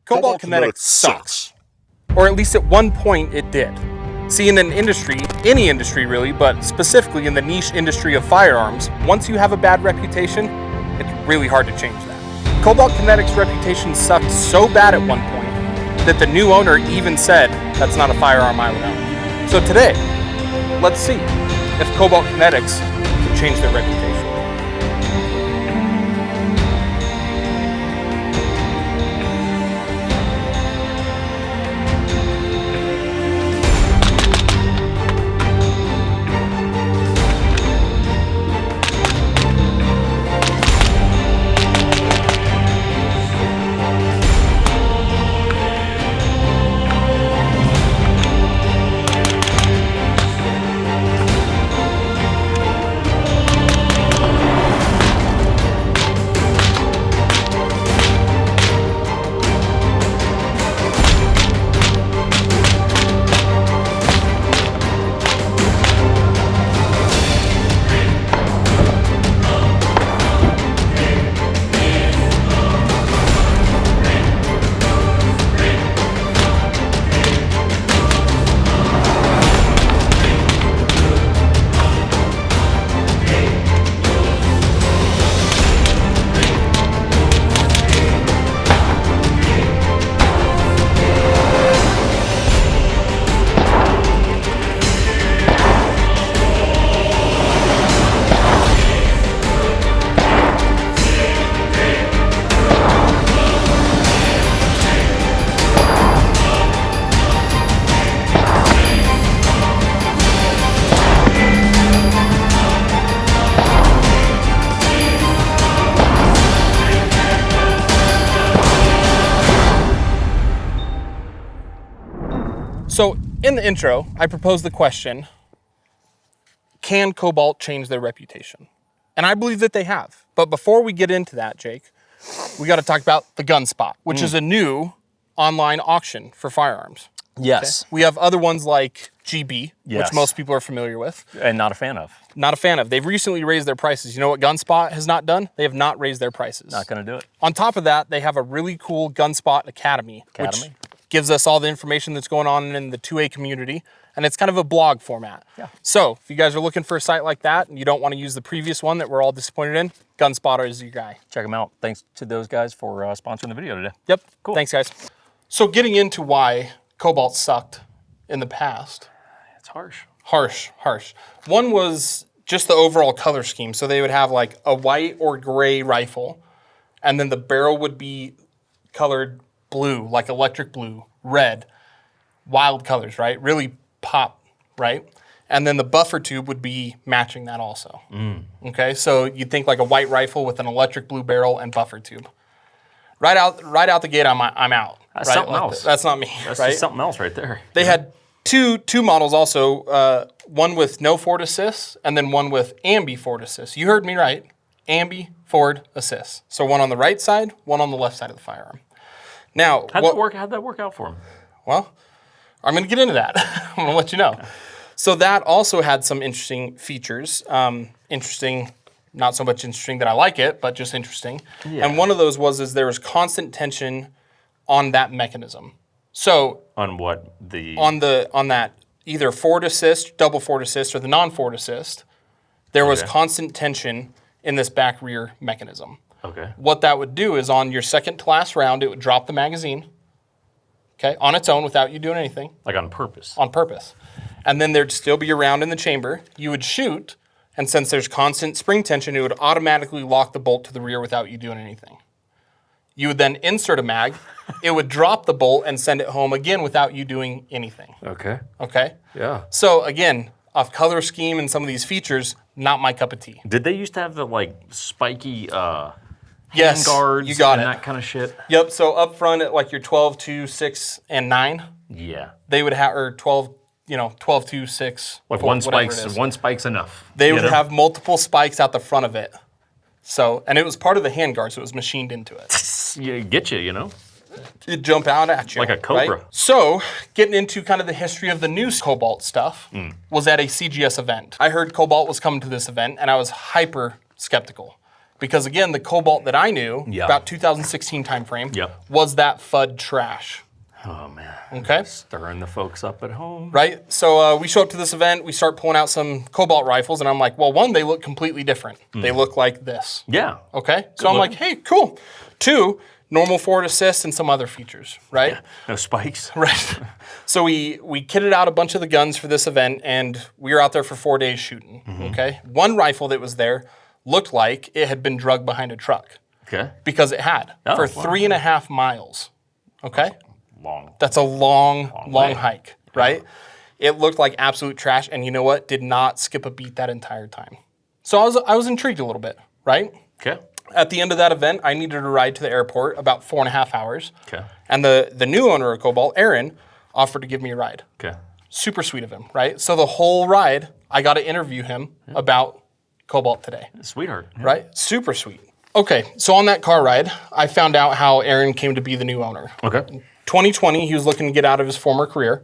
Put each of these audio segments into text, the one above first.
Cobalt Kinetics sucks. Or at least at one point it did. See, in an industry, any industry really, but specifically in the niche industry of firearms, once you have a bad reputation, it's really hard to change that. Cobalt Kinetics' reputation sucked so bad at one point that the new owner even said, that's not a firearm I would own. So today, let's see if Cobalt Kinetics can change their reputation. So in the intro, I proposed the question, can Cobalt change their reputation? And I believe that they have. But before we get into that, Jake, we got to talk about the Gun Spot, which is a new online auction for firearms. Yes. Okay? We have other ones like GB, which most people are familiar with. And not a fan of. Not a fan of. They've recently raised their prices. You know what Gun Spot has not done? They have not raised their prices. Not going to do it. On top of that, they have a really cool Gun Spot Academy. Which gives us all the information that's going on in the 2A community, and it's kind of a blog format. Yeah. So if you guys are looking for a site like that and you don't want to use the previous one that we're all disappointed in, GunSpotter is your guy. Check them out. Thanks to those guys for sponsoring the video today. Yep. Cool. Thanks, guys. So getting into why Cobalt sucked in the past. It's harsh. Harsh. One was just the overall color scheme. So they would have like a white or gray rifle, and then the barrel would be colored blue, like electric blue, red, wild colors, right? Really pop, right? And then the buffer tube would be matching that also. Okay, so you'd think like a white rifle with an electric blue barrel and buffer tube. Right out the gate, I'm out. That's right? something like else. That's not me. That's right? just something else right there. They had two models also, one with no forward assist, and then one with ambi forward assist. You heard me right, ambi forward assist. So one on the right side, one on the left side of the firearm. Now, how'd that work out for him? Well, I'm going to get into that. I'm going to let you know. So that also had some interesting features. Interesting, not so much interesting that I like it, but just interesting. Yeah. And one of those was there was constant tension on that mechanism. So on what on that either forward assist, double forward assist, or the non-forward assist, there was constant tension in this back rear mechanism. Okay. What that would do is on your second to last round, it would drop the magazine, okay, on its own without you doing anything. Like on purpose? On purpose. And then there'd still be a round in the chamber. You would shoot, and since there's constant spring tension, it would automatically lock the bolt to the rear without you doing anything. You would then insert a mag. It would drop the bolt and send it home again without you doing anything. Okay. Okay? Yeah. So again, of color scheme and some of these features, not my cup of tea. Did they used to have the like spiky yes, guards you got and it. that kind of shit? Yep, so up front at like your 12, 2, 6, and 9. Yeah. They would have, or 12, 12, 2, 6. Like 4, one spike's enough. They would have multiple spikes out the front of it. So, and it was part of the handguard, so it was machined into it. Yeah, get you, It'd jump out at you. Like a Cobra. Right? So, getting into kind of the history of the new Cobalt stuff was at a CGS event. I heard Cobalt was coming to this event, and I was hyper skeptical. Because again, the Cobalt that I knew, Yeah. about 2016 timeframe, Yep. was that Fudd trash. Oh, man. Okay. Stirring the folks up at home. Right? So we show up to this event, we start pulling out some Cobalt rifles, and I'm like, well, one, they look completely different. They look like this. Yeah. Okay? So I'm like, hey, cool. Two, normal forward assist and some other features, right? No spikes. Right. So we kitted out a bunch of the guns for this event, and we were out there for 4 days shooting, okay? One rifle that was there looked like it had been drugged behind a truck. Okay. Because it had, for wow. 3.5 miles, okay? Long. That's a long way. hike, right? It looked like absolute trash, and you know what? Did not skip a beat that entire time. So I was intrigued a little bit, right? Okay. At the end of that event, I needed a ride to the airport, about 4.5 hours. Okay. And the new owner of Cobalt, Aaron, offered to give me a ride. Okay. Super sweet of him, right? So the whole ride, I got to interview him about Cobalt today, Sweetheart. Yeah. right? Super sweet. Okay, so on that car ride, I found out how Aaron came to be the new owner. Okay. 2020, he was looking to get out of his former career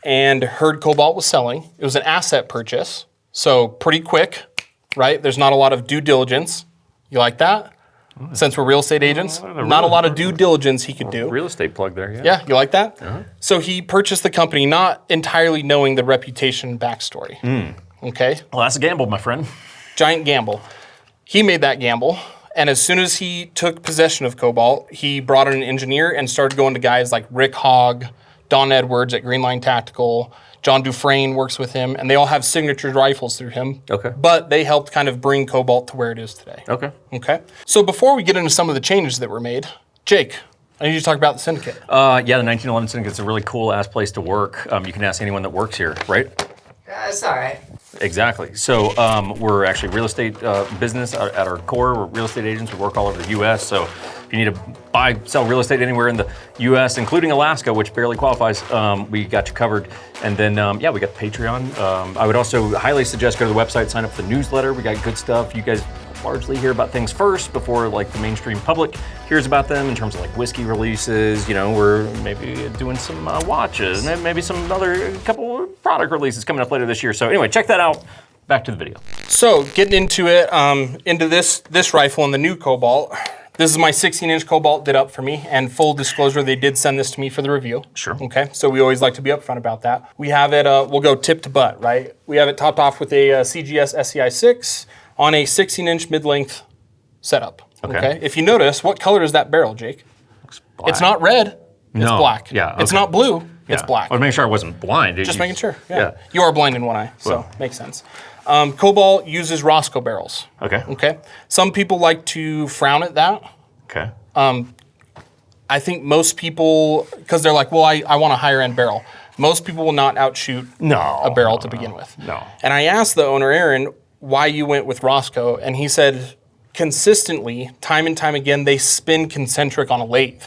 and heard Cobalt was selling. It was an asset purchase, so pretty quick, right? There's not a lot of due diligence. You like that? Since we're real estate agents, not a lot of due diligence he could do. Real estate plug there, yeah. Yeah, you like that? So he purchased the company not entirely knowing the reputation backstory. Okay? Well, that's a gamble, my friend. Giant gamble. He made that gamble. And as soon as he took possession of Cobalt, he brought in an engineer and started going to guys like Rick Hogg, Don Edwards at Sly Tactical, John Dufresne works with him, and they all have signature rifles through him. Okay. But they helped kind of bring Cobalt to where it is today. Okay. Okay. So before we get into some of the changes that were made, Jake, I need you to talk about the Syndicate. Yeah, the 1911 Syndicate's a really cool-ass place to work. You can ask anyone that works here, right? It's all right. Exactly. So we're actually real estate business at our core. We're real estate agents. We work all over the U.S. So if you need to buy, sell real estate anywhere in the U.S., including Alaska, which barely qualifies, we got you covered. And then, yeah, we got Patreon. I would also highly suggest go to the website, sign up for the newsletter. We got good stuff. You guys largely hear about things first before like the mainstream public hears about them in terms of like whiskey releases. You know, we're maybe doing some watches and then maybe some other couple product releases coming up later this year. So anyway, check that out. Back to the video. So getting into it, into this rifle and the new Cobalt. This is my 16-inch Cobalt did up for me, and full disclosure, they did send this to me for the review. Sure. Okay, so we always like to be upfront about that. We have it, we'll go tip to butt, right? We have it topped off with a CGS SCI 6 on a 16-inch mid-length setup. Okay. If you notice, what color is that barrel, Jake? Black. It's not red, it's No. black. Yeah, It's okay. not blue, it's Yeah. black. I want to make sure I wasn't blind. Just making sure. Yeah. Yeah. You are blind in one eye, so Well. makes sense. Cobalt uses Roscoe barrels. Okay. Okay. Some people like to frown at that. Okay. I think most people, because they're like, well, I want a higher end barrel. Most people will not outshoot a barrel to begin with. No. And I asked the owner, Aaron, why you went with Roscoe, and he said consistently, time and time again, they spin concentric on a lathe.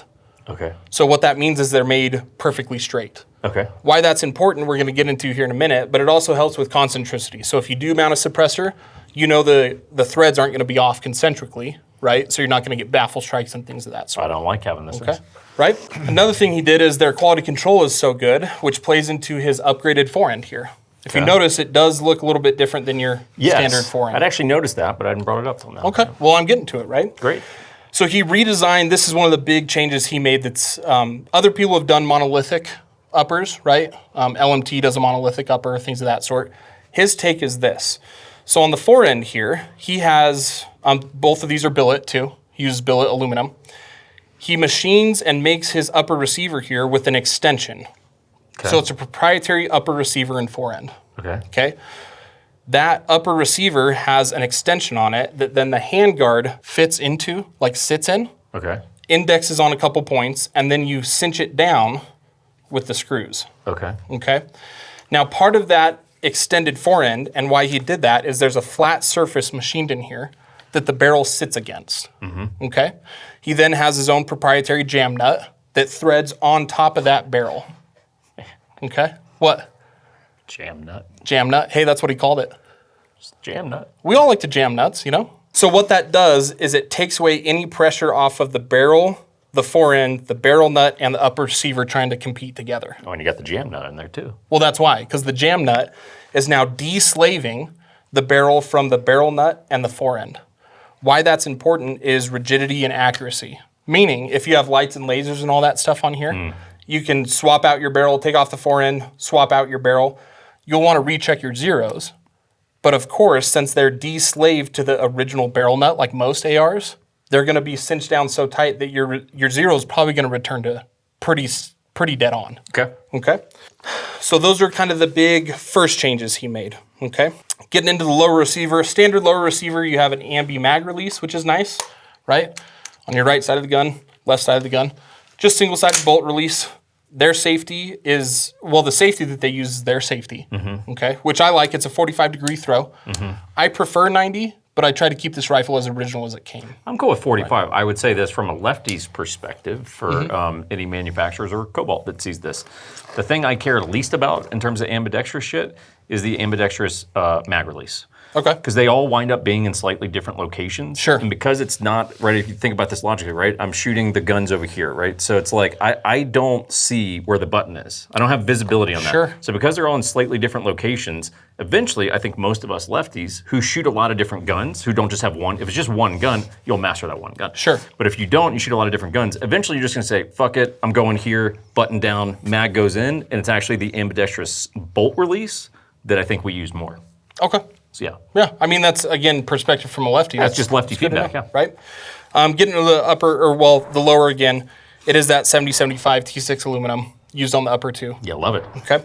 Okay. So what that means is they're made perfectly straight. Okay. Why that's important, we're going to get into here in a minute, but it also helps with concentricity. So if you do mount a suppressor, you know the threads aren't going to be off concentrically, right? So you're not going to get baffle strikes and things of that sort. I don't like having this. Okay. Right? Another thing he did is their quality control is so good, which plays into his upgraded forend here. If you notice, it does look a little bit different than your standard forend. I'd actually noticed that, but I hadn't brought it up till now. Okay. Well, I'm getting to it, right? Great. So he redesigned, this is one of the big changes he made that's, other people have done monolithic uppers, right? LMT does a monolithic upper, things of that sort. His take is this. So on the forend here, he has, both of these are billet too. He uses billet aluminum. He machines and makes his upper receiver here with an extension. Okay. So it's a proprietary upper receiver and forend. Okay. Okay. That upper receiver has an extension on it that then the handguard fits into, like sits in, Okay. indexes on a couple points, and then you cinch it down with the screws. Okay. Okay. Now, part of that extended forend and why he did that is there's a flat surface machined in here that the barrel sits against. Okay. He then has his own proprietary jam nut that threads on top of that barrel. Okay. What? Jam nut. Jam nut. Hey, that's what he called it. Jam nut. We all like to jam nuts, you know? So what that does is it takes away any pressure off of the barrel, the forend, the barrel nut, and the upper receiver trying to compete together. Oh, and you got the jam nut in there too. Well, that's why, because the jam nut is now de-slaving the barrel from the barrel nut and the forend. Why that's important is rigidity and accuracy. Meaning, if you have lights and lasers and all that stuff on here, you can swap out your barrel, take off the forend, swap out your barrel. You'll want to recheck your zeros. But of course, since they're de-slaved to the original barrel nut, like most ARs, they're going to be cinched down so tight that your zero is probably going to return to pretty dead on. Okay. So those are kind of the big first changes he made. Okay. Getting into the lower receiver, standard lower receiver, you have an ambi mag release, which is nice, right? On your right side of the gun, left side of the gun. Just single-sided bolt release. Their safety is, well, the safety that they use is their safety, okay? Which I like. It's a 45-degree throw. I prefer 90, but I try to keep this rifle as original as it came. I'm cool with 45. Right. I would say this from a lefty's perspective for any manufacturers or Cobalt that sees this. The thing I care least about in terms of ambidextrous shit is the ambidextrous mag release. Okay. Because they all wind up being in slightly different locations. Sure. And because it's not, right, if you think about this logically, right, I'm shooting the guns over here, right? So it's like, I don't see where the button is. I don't have visibility on that. Sure. So because they're all in slightly different locations, eventually, I think most of us lefties who shoot a lot of different guns, who don't just have one, if it's just one gun, you'll master that one gun. Sure. But if you don't, you shoot a lot of different guns, eventually you're just gonna say, fuck it, I'm going here, button down, mag goes in, and it's actually the ambidextrous bolt release that I think we use more. Okay. So yeah. Yeah, I mean, that's, again, perspective from a lefty. That's just lefty feedback, yeah. Right? Getting to the upper, or well, the lower again, it is that 7075 T6 aluminum used on the upper too. Yeah, love it. Okay.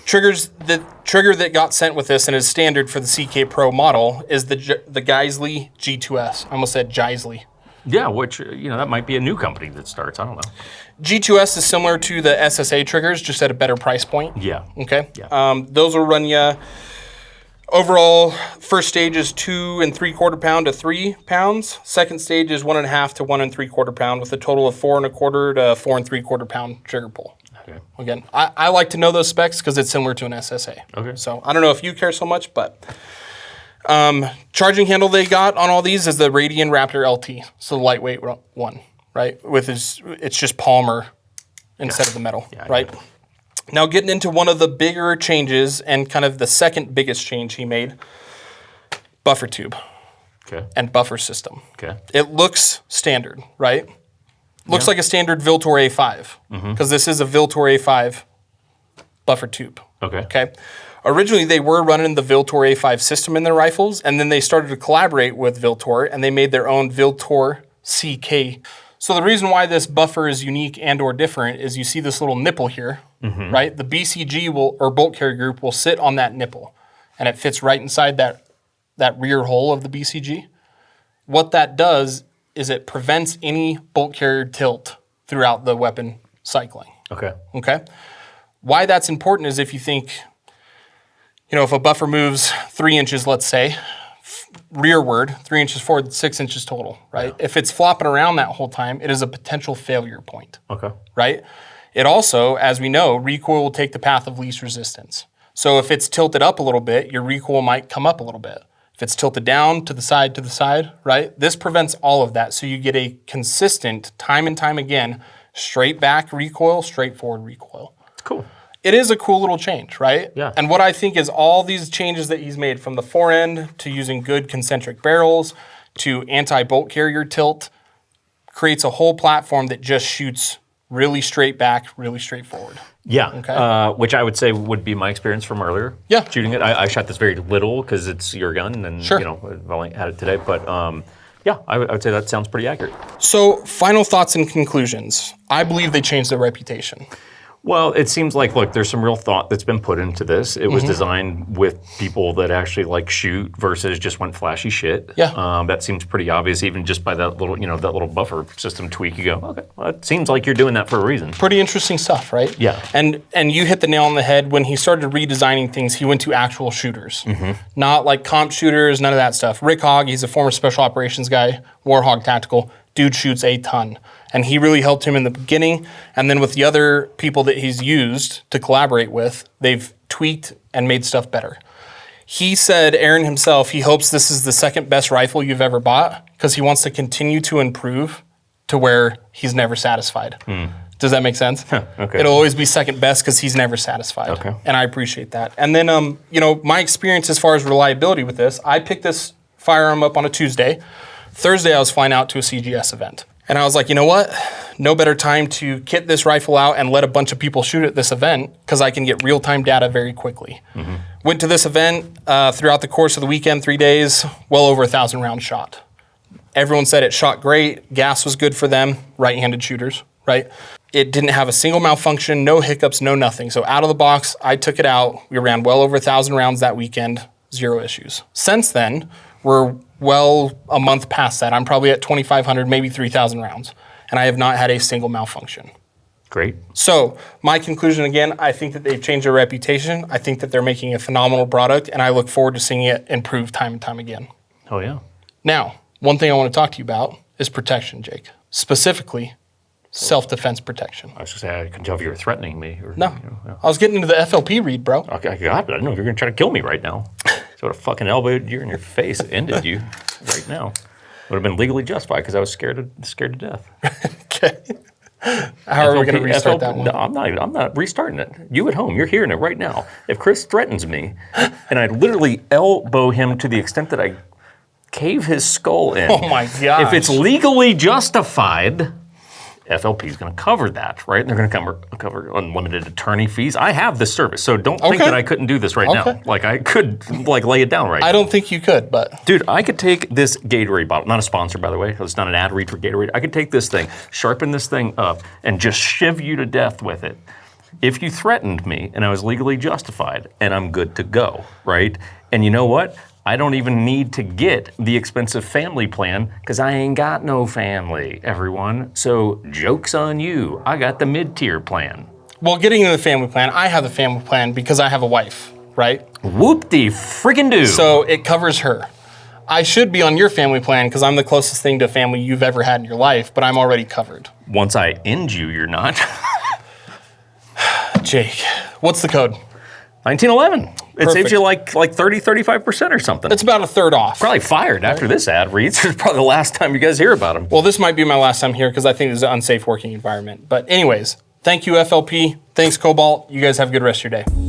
The trigger that got sent with this and is standard for the CK Pro model is the Geisley G2S. I almost said Geisley. Yeah, which, that might be a new company that starts, I don't know. G2S is similar to the SSA triggers, just at a better price point. Yeah. Okay. Yeah. Those will run you. Overall, first stage is 2 3/4 pound to 3 pounds. Second stage is 1.5 to 1 3/4 pound with a total of 4 1/4 to 4 3/4 pound trigger pull. Okay. Again, I like to know those specs because it's similar to an SSA. Okay. So I don't know if you care so much, but charging handle they got on all these is the Radian Raptor LT, so the lightweight one, right? It's just polymer instead of the metal, right? Now getting into one of the bigger changes and kind of the second biggest change he made, buffer tube and buffer system. Okay. It looks standard, right? Looks like a standard Viltor A5 because this is a Viltor A5 buffer tube. Okay. Originally, they were running the Viltor A5 system in their rifles, and then they started to collaborate with Viltor, and they made their own Viltor CK. So the reason why this buffer is unique and or different is you see this little nipple here, right? The BCG or bolt carrier group will sit on that nipple, and it fits right inside that rear hole of the BCG. What that does is it prevents any bolt carrier tilt throughout the weapon cycling. Okay. Why that's important is if you think, if a buffer moves 3 inches, let's say, rearward, 3 inches forward, 6 inches total, right? Yeah. If it's flopping around that whole time, it is a potential failure point. Right? It also, as we know, recoil will take the path of least resistance. So if it's tilted up a little bit, your recoil might come up a little bit. If it's tilted down to the side, right? This prevents all of that. So you get a consistent, time and time again, straight back recoil, straight forward recoil. Cool. It is a cool little change, right? Yeah. And what I think is all these changes that he's made, from the forend to using good concentric barrels to anti-bolt carrier tilt, creates a whole platform that just shoots really straight back, really straightforward. Yeah, Okay. Which I would say would be my experience from earlier. Yeah. Shooting it. I shot this very little because it's your gun, and Sure. I've only had it today. But yeah, I would say that sounds pretty accurate. So, final thoughts and conclusions. I believe they changed their reputation. Well, it seems like, look, there's some real thought that's been put into this. It was designed with people that actually shoot versus just went flashy shit. Yeah. That seems pretty obvious, even just by that little, that little buffer system tweak. You go, okay, well, it seems like you're doing that for a reason. Pretty interesting stuff, right? Yeah. And you hit the nail on the head. When he started redesigning things, he went to actual shooters. Not like comp shooters, none of that stuff. Rick Hogg, he's a former special operations guy, Warhog Tactical. Dude shoots a ton. And he really helped him in the beginning. And then with the other people that he's used to collaborate with, they've tweaked and made stuff better. He said, Aaron himself, he hopes this is the second best rifle you've ever bought because he wants to continue to improve to where he's never satisfied. Does that make sense? Okay. It'll always be second best because he's never satisfied. Okay. And I appreciate that. And then, my experience as far as reliability with this, I picked this firearm up on a Tuesday Thursday, I was flying out to a CGS event. And I was like, you know what? No better time to kit this rifle out and let a bunch of people shoot at this event because I can get real-time data very quickly. Went to this event throughout the course of the weekend, 3 days, well over 1,000 rounds shot. Everyone said it shot great. Gas was good for them, right-handed shooters, right? It didn't have a single malfunction, no hiccups, no nothing. So out of the box, I took it out. We ran well over 1,000 rounds that weekend, 0 issues. Since then, we're well a month past that. I'm probably at 2,500, maybe 3,000 rounds. And I have not had a single malfunction. Great. So my conclusion again, I think that they've changed their reputation. I think that they're making a phenomenal product, and I look forward to seeing it improve time and time again. Oh, yeah. Now, one thing I want to talk to you about is protection, Jake. Specifically, self-defense protection. I was going to say, I couldn't tell if you were threatening me. Or, No. I was getting into the FLP read, bro. Okay, I got it. I didn't know if you were going to try to kill me right now. So I would have fucking elbowed you in your face, ended you right now. Would have been legally justified because I was scared to death. Okay. How are we going to restart that one? No, I'm not restarting it. You at home, you're hearing it right now. If Chris threatens me, and I literally elbow him to the extent that I cave his skull in. Oh my gosh. If it's legally justified, FLP is going to cover that, right? And they're going to cover unlimited attorney fees. I have this service, so don't think that I couldn't do this right now. Like I could lay it down right now. I don't think you could, but. Dude, I could take this Gatorade bottle, not a sponsor by the way, it's not an ad read for Gatorade. I could take this thing, sharpen this thing up, and just shiv you to death with it. If you threatened me and I was legally justified, and I'm good to go, right? And you know what? I don't even need to get the expensive family plan because I ain't got no family, everyone. So joke's on you. I got the mid-tier plan. Well, getting into the family plan, I have the family plan because I have a wife, right? Whoop-de-friggin-do. So it covers her. I should be on your family plan because I'm the closest thing to family you've ever had in your life, but I'm already covered. Once I end you, you're not. Jake, what's the code? 1911. It Perfect. saves you like 30, 35% or something. It's about a third off. Probably fired after this ad reads. It's probably the last time you guys hear about him. Well, this might be my last time here because I think this is an unsafe working environment. But anyways, thank you, FLP. Thanks, Cobalt. You guys have a good rest of your day.